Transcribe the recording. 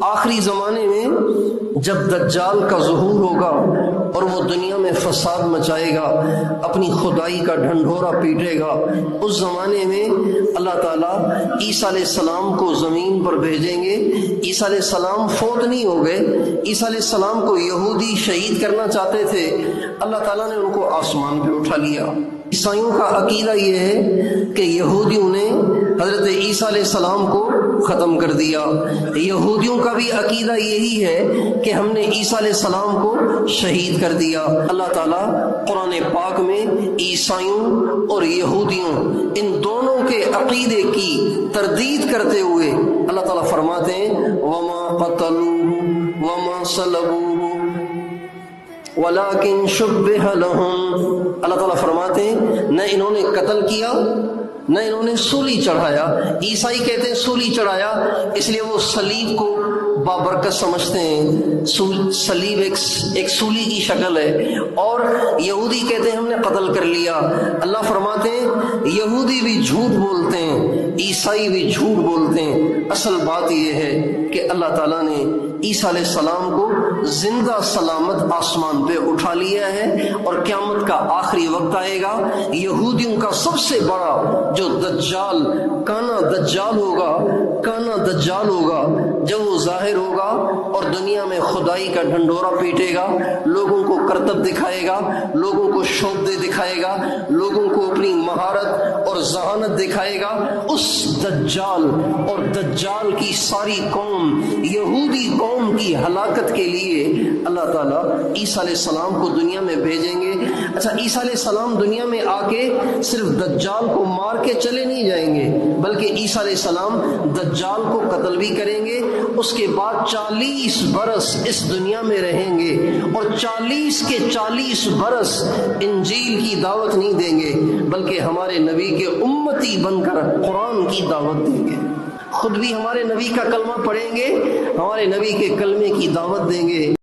آخری زمانے میں جب دجال کا ظہور ہوگا اور وہ دنیا میں فساد مچائے گا، اپنی خدائی کا ڈھنڈورا پیٹے گا، اس زمانے میں اللہ تعالیٰ عیسیٰ علیہ السلام کو زمین پر بھیجیں گے۔ عیسیٰ علیہ السلام فوت نہیں ہو گئے، عیسیٰ علیہ السلام کو یہودی شہید کرنا چاہتے تھے، اللہ تعالیٰ نے ان کو آسمان پہ اٹھا لیا۔ عیسائیوں کا عقیدہ یہ ہے کہ یہودیوں نے حضرت عیسیٰ علیہ السلام کو ختم کر دیا، یہودیوں کا بھی عقیدہ یہی ہے کہ ہم نے عیسیٰ علیہ السلام کو شہید کر دیا۔ اللہ تعالیٰ قرآن پاک میں عیسائیوں اور یہودیوں ان دونوں کے عقیدے کی تردید کرتے ہوئے اللہ تعالیٰ فرماتے ہیں وَمَا قَتَلُوهُ وَمَا صَلَبُوهُ وَلَكِنْ شُبِّهَ لَهُمْ۔ اللہ تعالیٰ فرماتے ہیں نہ انہوں نے قتل کیا نہ انہوں نے سولی چڑھایا۔ عیسائی کہتے ہیں سولی چڑھایا، اس لیے وہ صلیب کو بابرکت سمجھتے ہیں، صلیب ایک سولی کی شکل ہے، اور یہودی کہتے ہیں ہم نے قتل کر لیا۔ اللہ فرماتے ہیں یہودی بھی جھوٹ بولتے ہیں، عیسائی بھی جھوٹ بولتے ہیں۔ اصل بات یہ ہے کہ اللہ تعالیٰ نے عیسیٰ علیہ السلام کو زندہ سلامت آسمان پہ اٹھا لیا ہے، اور قیامت کا آخری وقت آئے گا، یہودیوں کا سب سے بڑا جو دجال کانا دجال ہوگا جب وہ ظاہر ہوگا اور دنیا میں خدائی کا ڈھنڈورا پیٹے گا، لوگوں کو کرتب دکھائے گا، لوگوں کو شوبدے دکھائے گا، لوگوں کو اپنی مہارت اور ذہانت دکھائے گا، اس دجال اور دجال کی ساری قوم، یہودی قوم کی ہلاکت کے لیے اللہ تعالیٰ عیسیٰ علیہ السلام کو دنیا میں بھیجیں گے۔ اچھا، عیسیٰ علیہ السلام دنیا میں آ کے صرف دجال کو مار کے چلے نہیں جائیں گے، بلکہ عیسیٰ علیہ السلام دجال کو قتل بھی کریں گے، اس کے بعد 40 برس اس دنیا میں رہیں گے، اور 40 کے 40 برس انجیل کی دعوت نہیں دیں گے، بلکہ ہمارے نبی کے امتی بن کر قرآن کی دعوت دیں گے، خود بھی ہمارے نبی کا کلمہ پڑھیں گے، ہمارے نبی کے کلمے کی دعوت دیں گے۔